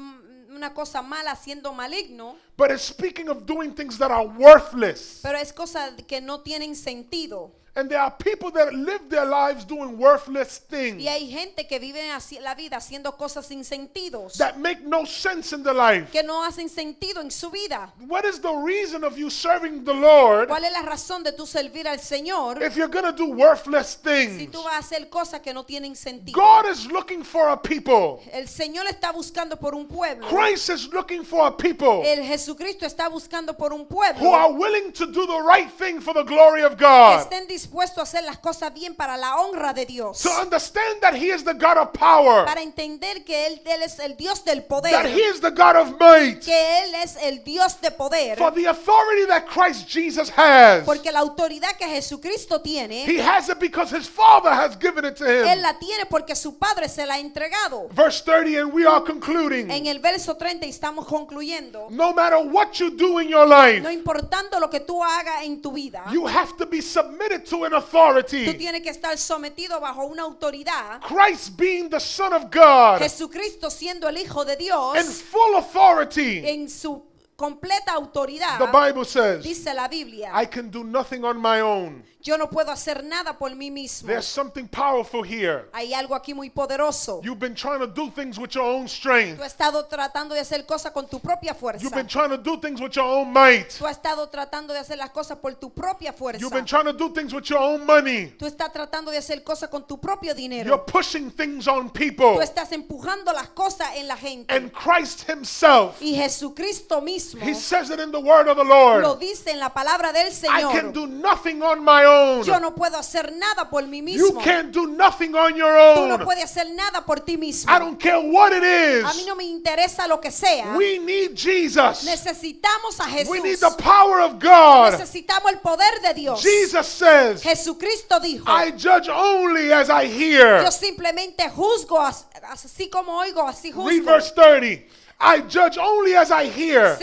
una cosa mala siendo maligno, but it's speaking of doing things that are worthless. pero es cosa que no tienen sentido. And there are people that live their lives doing worthless things Y hay gente que vive la vida haciendo cosas sin sentidos, that make no sense in the life. que no hacen sentido en su vida. What is the reason of you serving the Lord ¿Cuál es la razón de tu servir al Señor if you're going to do worthless si things? tú vas a hacer cosas que no tienen sentido? God is looking for a people. El Señor está buscando por un pueblo. Christ is looking for a people El Jesucristo está buscando por un who pueblo are willing to do the right thing for the glory of que God. estén dispuestos dispuesto a hacer las cosas bien para la honra de Dios. To understand that He is the God of power, Para entender que Él es el Dios del that poder. He is the God of might, Que Él es el Dios de poder. for the authority that Christ Jesus has. Porque la autoridad que Jesucristo tiene, He has it because His Father has given it to Él Him. la tiene porque su Padre se la ha entregado. Verse 30, and we are concluding. En el verso 30 estamos concluyendo. No matter what you do in your life, No importando lo que tú hagas en tu vida, you have to be submitted to an tú authority. tienes que estar sometido bajo una autoridad. Christ being the Son of God Jesucristo siendo el Hijo de Dios in full authority. en su completa autoridad. The Bible says, Dice la Biblia, I can do nothing on my own. yo no puedo hacer nada por mí mismo. There's something powerful here. Hay algo aquí muy poderoso. You've been trying to do things with your own strength. Tú has estado tratando de hacer cosas con tu propia fuerza. You've been trying to do things with your own might. Tú has estado tratando de hacer las cosas por tu propia fuerza. You've been trying to do things with your own money. Tú estás tratando de hacer cosas con tu propio You're dinero. pushing things on Tú people. estás empujando las cosas en la gente. And Christ Himself, Y Jesucristo mismo He says it in the word of the lo Lord. dice en la palabra del I can Señor. do nothing on my own. Yo no puedo hacer nada por mí You mismo. can't do nothing on your Tú no own. puedes hacer nada por ti mismo. I don't care what it A mí is. no me interesa lo que sea. We need Jesus. Necesitamos a We need Jesús. the power of God. Necesitamos el poder de Dios. Jesus says, Jesucristo dijo, I judge only as I yo hear. simplemente juzgo así como oigo, así Read juzgo. verse 30. I judge only as I hear.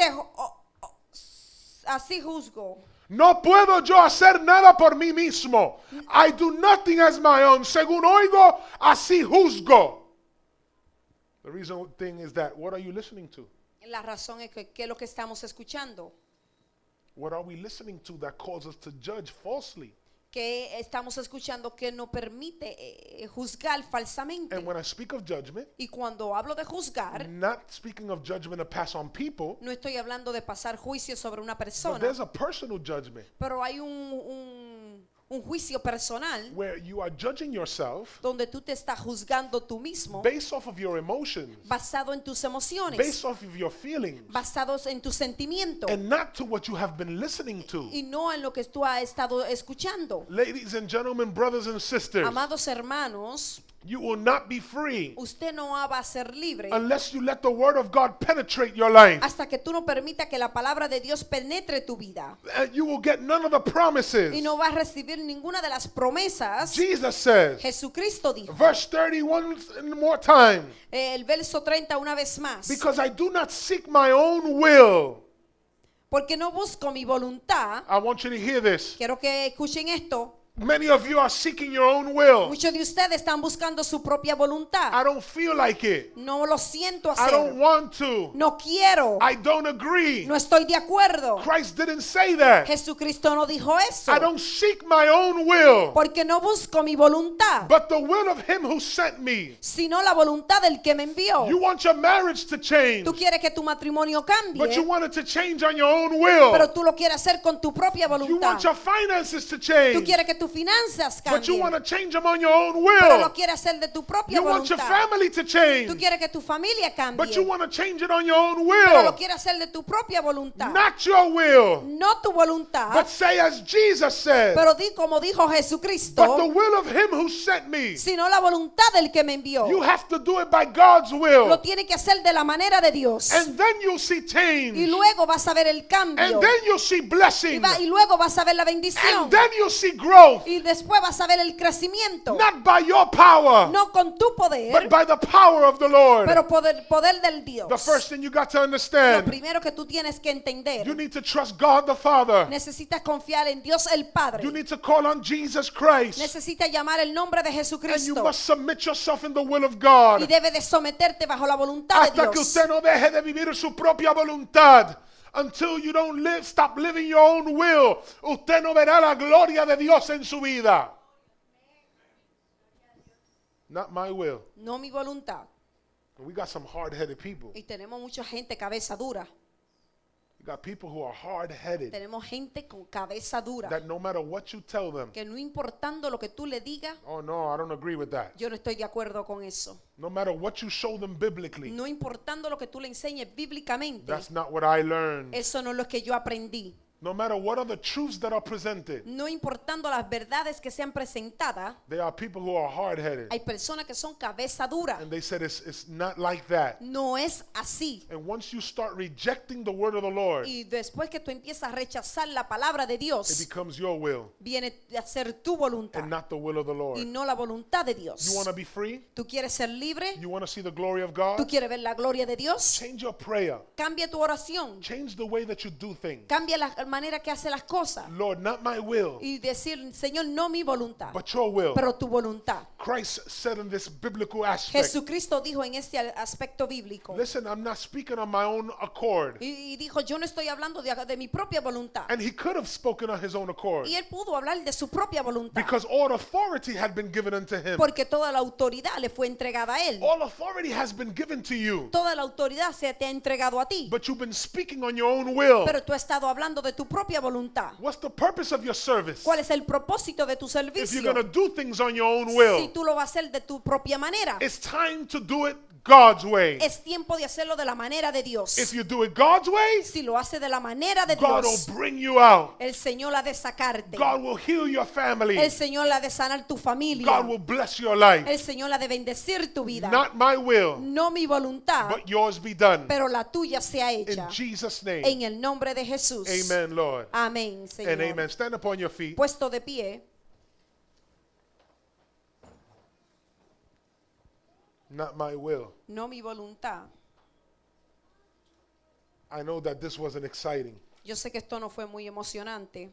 Así juzgo. No puedo yo hacer nada por mí mismo. I do nothing as my own. Según oigo, así juzgo. The reason thing is that, what are you listening to? La razón es que ¿qué es lo que estamos escuchando? What are we listening to that causes us to judge falsely? Que estamos escuchando que no permite juzgar falsamente. And when I speak of judgment, Y cuando hablo de juzgar, not speaking of judgment to pass on people, no estoy hablando de pasar juicio sobre una but persona, there's a personal judgment pero hay un juicio personal where you are judging yourself donde tú te estás juzgando tú mismo based off of your emotions, basado en tus emociones, based off of your feelings, basados en tus sentimientos and not to what you have been listening to. y no en lo que tú has estado escuchando. Ladies and gentlemen, brothers and sisters, Amados hermanos, you will not be free usted no va a ser libre unless you let the word of God penetrate your life. hasta que tú no permitas que la palabra de Dios penetre tu vida. And you will get none of the promises. Y no vas a recibir ninguna de las promesas. Jesus says, Jesucristo dijo, verse 31 more time, el verso 30 una vez más, because I do not seek my own will. porque no busco mi voluntad. I want you to hear this. Quiero que escuchen esto. Many of you are seeking your own will. Muchos de ustedes están buscando su propia voluntad. I don't feel like it. No lo siento I don't hacer. want to. No quiero. I don't agree. No estoy de acuerdo. Christ didn't say that. Jesucristo no dijo eso. I don't seek my own will, Porque no busco mi voluntad, but the will of him who sent me. sino la voluntad del que me envió. You want your marriage to change, Tú quieres que tu matrimonio cambie, but you want it to change on your own will. pero tú lo quieres hacer con tu propia You voluntad. want your finances to Tú change, quieres que tus finanzas but you cambien, want to change them on your own pero will. lo quieres hacer de tu propia You want your voluntad. family to Tú change, quieres que tu familia cambie, but you want to change it on your own pero lo will. quieres hacer de tu propia voluntad. Not your will, No tu voluntad, but say as Jesus said, pero di como dijo but the Jesucristo, will of him who sent me. sino la voluntad del que me envió. You have to do it by God's Lo will, tiene que hacer de la manera de Dios. and then you'll see Y change, luego vas a ver el cambio. and then you'll see blessing, Y luego vas a ver la bendición. and then you'll see growth, Y después vas a ver el crecimiento. not by your power, No con tu poder, but by the power of the Lord. pero poder del Dios. The first thing you got to Lo understand, primero que tú tienes que entender, you need to trust God the Father. necesitas confiar en Dios el Padre. You need to call on Jesus Christ, Necesitas llamar el nombre de and you Jesucristo. must submit yourself in the will of God. Y debe de someterte bajo la voluntad de Hasta que Dios. usted no deje de vivir su propia voluntad. Until you don't stop living your own will, usted no verá la gloria de Dios en su vida. Not my will. No mi voluntad. We got some hard-headed people. Y tenemos mucha gente cabeza dura. We got people who are hard-headed, Tenemos gente con cabeza dura. that no matter what you tell them, Que no importando lo que tú le digas, oh no, I don't agree with that. yo no estoy de acuerdo con eso. No matter what you show them biblically, No importando lo que tú le enseñes bíblicamente, that's not what I learned. eso no es lo que yo aprendí. no matter what are the truths that are presented, no importando las verdades que sean presentadas, there are people who are hard-headed. hay personas que son cabeza dura. And they said it's not like that. No es así. And once you start rejecting the word of the Lord, Y después que tú empiezas a rechazar la palabra de it Dios, becomes your will viene a ser tu voluntad and not the will of the Lord. y no la voluntad de You Dios. want to be free? ¿Tú quieres ser libre? You want to see the glory of ¿Tú God? quieres ver la gloria de Dios? Change your prayer. Cambia tu oración. Change the way that you do things. Cambia la manera que hace las cosas. Lord, not my will, Y decir, Señor, no mi voluntad, but your will. pero tu voluntad. Christ said in this biblical aspect, Jesucristo dijo en este aspecto bíblico. listen, I'm not speaking on my own accord. Y dijo, yo no estoy hablando de mi propia voluntad. And he could have spoken on his own accord Y él pudo hablar de su propia voluntad. because all authority had been given unto him. Porque toda la autoridad le fue entregada a él. All authority has been given to you, Toda la autoridad se te ha entregado a ti. but you've been speaking on your own will. Pero tú has estado hablando de tu propia voluntad. What's the purpose of your service? ¿Cuál es el propósito de tu If you're servicio? going to do things on your own Si will, tú lo vas a hacer de tu propia manera. it's time to do it God's way. Es tiempo de hacerlo de la manera de Dios. If you do it God's way, Si lo hace de la manera de God Dios, will bring you out. el Señor ha de sacarte. God will heal your family. El Señor ha de sanar tu familia. God will bless your life. El Señor ha de bendecir tu vida. Not my will, No mi voluntad, but yours be done. pero la tuya sea In hecha. Jesus' name. En el nombre de Jesús. Amen, Lord. Amén, Señor. And amen. Stand upon your feet. Puesto de pie, Not my will. no mi voluntad. I know that this wasn't exciting, Yo sé que esto no fue muy emocionante,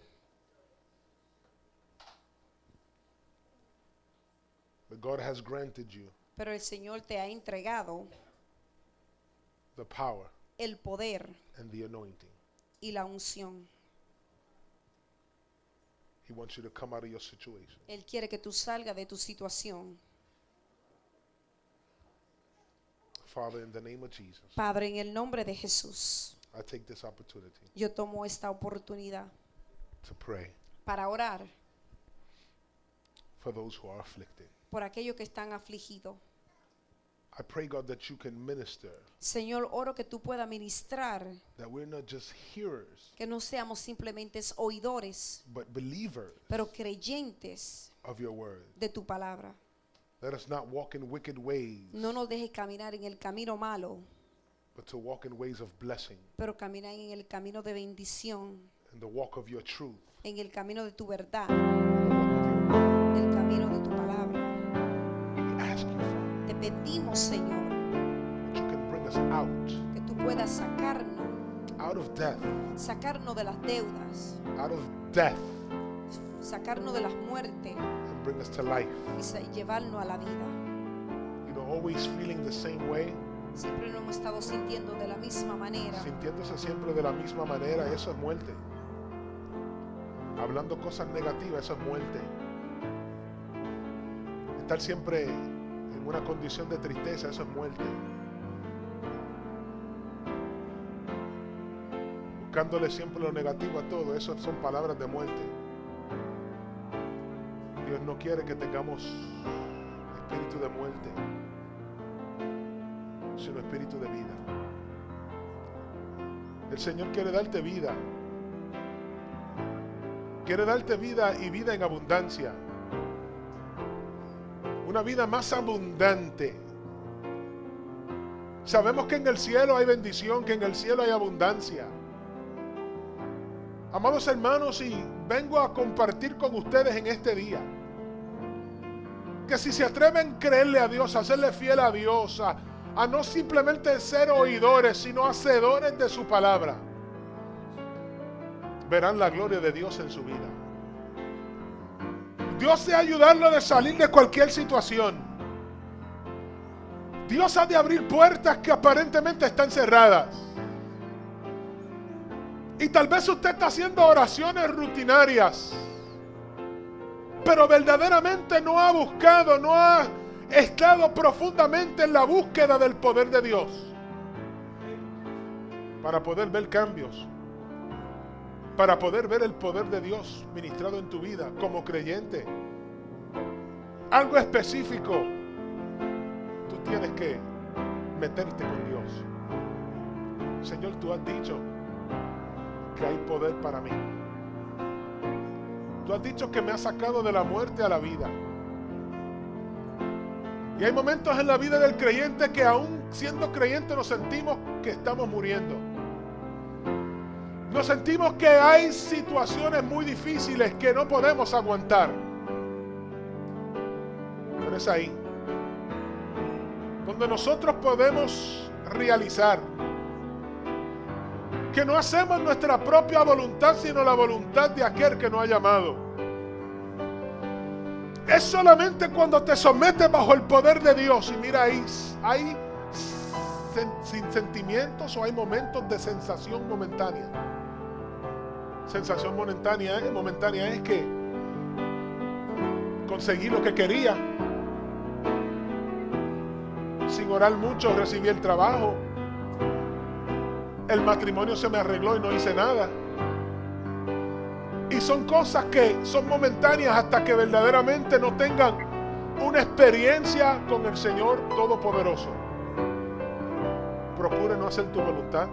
but God has granted you pero el Señor te ha entregado the power el poder and the anointing. y la unción. He wants you to come out of your situation. Él quiere que tú salgas de tu situación. Father, in the name of Jesus, Padre, en el nombre de Jesús, I take this opportunity yo tomo esta oportunidad to pray para orar for those who are afflicted. por aquellos que están afligidos. I pray, God, that you can minister, Señor, oro que tú puedas ministrar, that we're not just hearers, que no seamos simplemente oidores, but believers pero creyentes of your word. de tu palabra. Let us not walk in wicked ways, No nos dejes caminar en el camino malo, but to walk in ways of blessing, pero caminar en el camino de bendición, in the walk of your truth, en el camino de tu verdad, the walk of your word. el camino de tu palabra. We ask you, Father, Te pedimos, Señor, that you can bring us out, que tú puedas sacarnos, out of death, sacarnos de las deudas, out of death, sacarnos de las muertes and bring us to life. y llevarnos a la vida. You know, always feeling the same way, Siempre nos hemos estado sintiendo de la misma manera, sintiéndose siempre de la misma manera, eso es muerte. Hablando cosas negativas, eso es muerte. Estar siempre en una condición de tristeza, eso es muerte. Buscándole siempre lo negativo a todo, eso son palabras de muerte. Dios no quiere que tengamos espíritu de muerte, sino espíritu de vida. El Señor quiere darte vida. Quiere darte vida y vida en abundancia. Una vida más abundante. Sabemos que en el cielo hay bendición, que en el cielo hay abundancia. Amados hermanos, y vengo a compartir con ustedes en este día que si se atreven a creerle a Dios, a serle fiel a Dios, a no simplemente ser oidores, sino hacedores de su palabra, verán la gloria de Dios en su vida. Dios ha de ayudarlo de salir de cualquier situación. Dios ha de abrir puertas que aparentemente están cerradas. Y tal vez usted está haciendo oraciones rutinarias, pero verdaderamente no ha buscado, no ha estado profundamente en la búsqueda del poder de Dios para poder ver cambios, para poder ver el poder de Dios ministrado en tu vida como creyente. Algo específico, tú tienes que meterte con Dios. Señor, tú has dicho que hay poder para mí. Tú has dicho que me has sacado de la muerte a la vida. Y hay momentos en la vida del creyente que aún siendo creyente nos sentimos que estamos muriendo. Nos sentimos que hay situaciones muy difíciles que no podemos aguantar. Pero es ahí donde nosotros podemos realizar que no hacemos nuestra propia voluntad, sino la voluntad de aquel que nos ha llamado. Es solamente cuando te sometes bajo el poder de Dios. Y mira, hay sin sentimientos o hay momentos de sensación momentánea. Sensación momentánea es que conseguí lo que quería. Sin orar mucho recibí el trabajo. El matrimonio se me arregló y no hice nada. Y son cosas que son momentáneas hasta que verdaderamente no tengan una experiencia con el Señor Todopoderoso. Procure no hacer tu voluntad,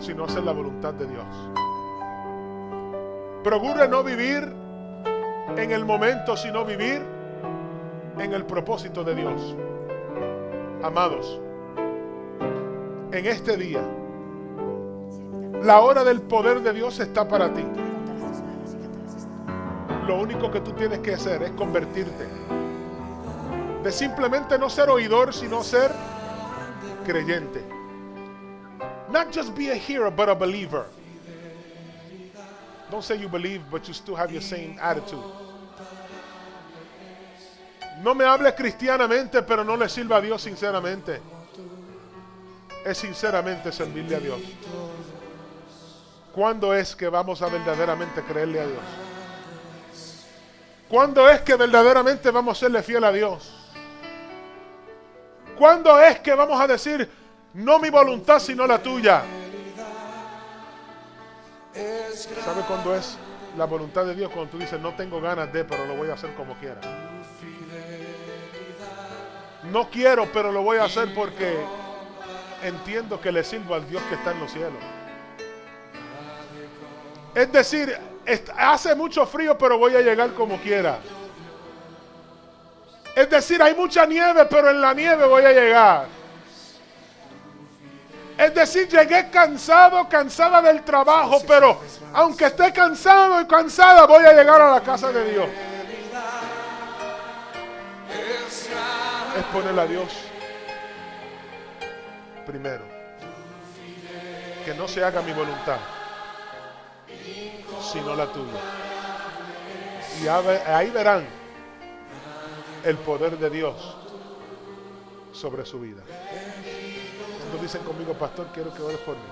sino hacer la voluntad de Dios. Procure no vivir en el momento, sino vivir en el propósito de Dios. Amados, en este día, la hora del poder de Dios está para ti. Lo único que tú tienes que hacer es convertirte. De simplemente no ser oidor, sino ser creyente. Not just be a hearer, but a believer. Don't say you believe, but you still have your same attitude. No me hables cristianamente, pero no le sirva a Dios sinceramente. Es sinceramente servirle a Dios. ¿Cuándo es que vamos a verdaderamente creerle a Dios? ¿Cuándo es que verdaderamente vamos a serle fiel a Dios? ¿Cuándo es que vamos a decir, no mi voluntad sino la tuya? ¿Sabe cuándo es la voluntad de Dios? Cuando tú dices, no tengo ganas de, pero lo voy a hacer como quiera. No quiero, pero lo voy a hacer porque entiendo que le sirvo al Dios que está en los cielos. Es decir, hace mucho frío, pero voy a llegar como quiera. Es decir, hay mucha nieve, pero en la nieve voy a llegar. Es decir, llegué cansada del trabajo, pero aunque esté cansado y cansada, voy a llegar a la casa de Dios. Es ponerle a Dios primero. Que no se haga mi voluntad, sino la tuya. Y ahí verán el poder de Dios sobre su vida. Cuando dicen conmigo, pastor, quiero que ores por mí.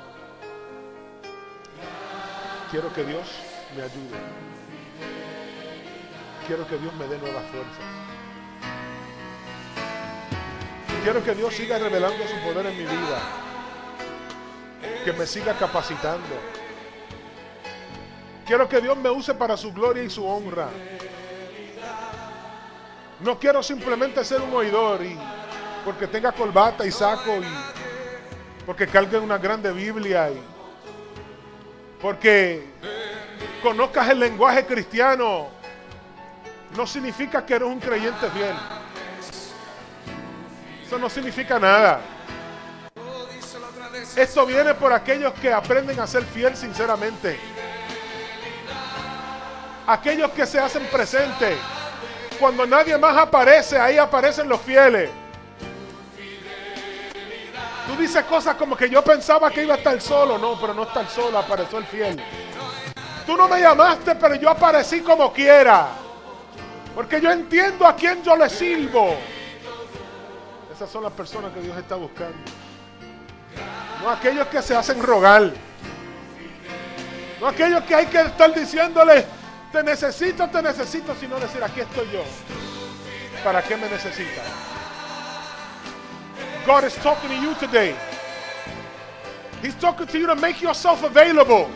Quiero que Dios me ayude. Quiero que Dios me dé nuevas fuerzas. Quiero que Dios siga revelando su poder en mi vida. Que me siga capacitando. Quiero que Dios me use para su gloria y su honra. No quiero simplemente ser un oidor y porque tenga corbata y saco y porque cargue una grande Biblia y porque conozcas el lenguaje cristiano. No significa que eres un creyente fiel. Eso no significa nada. Esto viene por aquellos que aprenden a ser fiel sinceramente. Aquellos que se hacen presentes. Cuando nadie más aparece, ahí aparecen los fieles. Tú dices cosas como que yo pensaba que iba a estar solo. No, pero no estar solo, apareció el fiel. Tú no me llamaste, pero yo aparecí como quiera. Porque yo entiendo a quién yo le sirvo. Esas son las personas que Dios está buscando. No aquellos que se hacen rogar. No aquellos que hay que estar diciéndole, te necesito, sino decir, aquí estoy yo. ¿Para qué me necesitas? God is talking to you today. He's talking to you to make yourself available.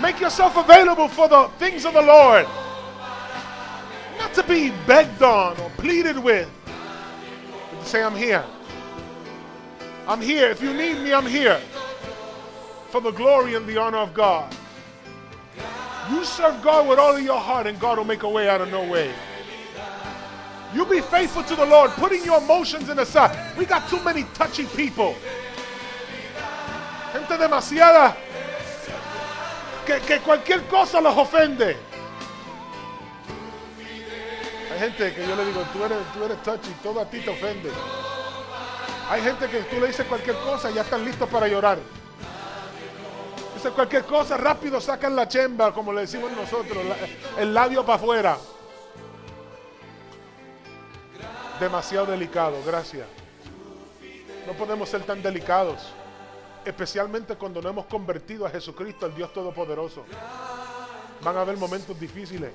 Make yourself available for the things of the Lord. Not to be begged on or pleaded with. But to say, I'm here. I'm here. If you need me, I'm here. for the glory and the honor of God. You serve God with all of your heart and God will make a way out of no way. You be faithful to the Lord, putting your emotions in the side. We got too many touchy people. Gente demasiada que cualquier cosa los ofende. Hay gente que yo le digo, tú eres touchy, todo a ti te ofende. Hay gente que tú le dices cualquier cosa y ya están listos para llorar. Dice cualquier cosa, rápido sacan la chemba, como le decimos nosotros, el labio para afuera. Demasiado delicado, gracias. No podemos ser tan delicados, especialmente cuando no hemos convertido a Jesucristo, al Dios Todopoderoso. Van a haber momentos difíciles.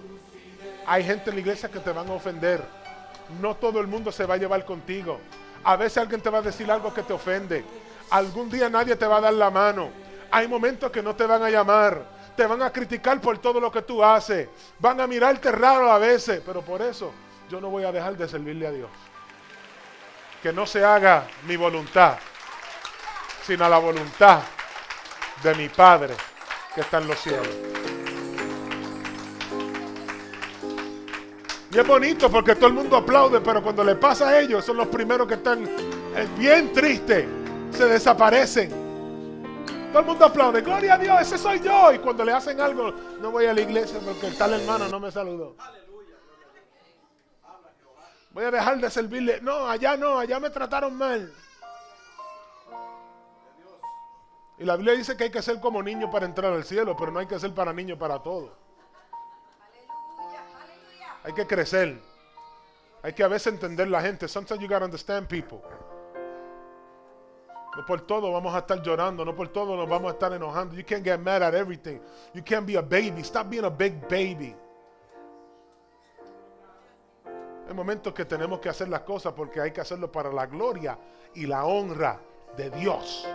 Hay gente en la iglesia que te van a ofender. No todo el mundo se va a llevar contigo. A veces alguien te va a decir algo que te ofende. Algún día nadie te va a dar la mano. Hay momentos que no te van a llamar. Te van a criticar por todo lo que tú haces. Van a mirarte raro a veces. Pero por eso yo no voy a dejar de servirle a Dios. Que no se haga mi voluntad, sino la voluntad de mi Padre que está en los cielos. Y es bonito porque todo el mundo aplaude, pero cuando le pasa a ellos, son los primeros que están bien tristes, se desaparecen. Todo el mundo aplaude, gloria a Dios, ese soy yo. Y cuando le hacen algo, no voy a la iglesia porque tal hermano no me saludó. Voy a dejar de servirle. No, allá me trataron mal. Y la Biblia dice que hay que ser como niño para entrar al cielo, pero no hay que ser para niño para todo. Hay que crecer. Hay que a veces entender la gente. Sometimes you gotta understand people. No por todo vamos a estar llorando. No por todo nos vamos a estar enojando. You can't get mad at everything. You can't be a baby. Stop being a big baby. Hay momentos que tenemos que hacer las cosas porque hay que hacerlo para la gloria y la honra de Dios.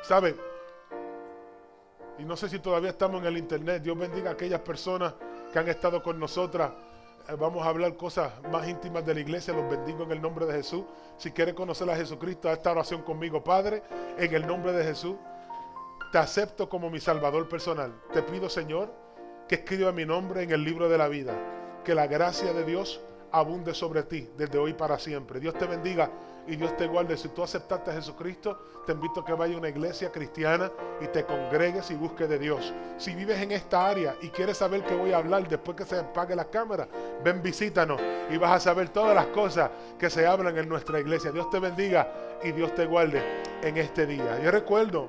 ¿Sabe? Y no sé si todavía estamos en el internet. Dios bendiga a aquellas personas que han estado con nosotras. Vamos a hablar cosas más íntimas de la iglesia. Los bendigo en el nombre de Jesús. Si quieres conocer a Jesucristo, haz esta oración conmigo. Padre, en el nombre de Jesús, te acepto como mi Salvador personal. Te pido, Señor, que escriba mi nombre en el libro de la vida. Que la gracia de Dios abunde sobre ti desde hoy para siempre. Dios te bendiga y Dios te guarde. Si tú aceptaste a Jesucristo, te invito a que vayas a una iglesia cristiana y te congregues y busques de Dios. Si vives en esta área y quieres saber qué voy a hablar después que se apague la cámara, ven, visítanos y vas a saber todas las cosas que se hablan en nuestra iglesia. Dios te bendiga y Dios te guarde en este día. Yo recuerdo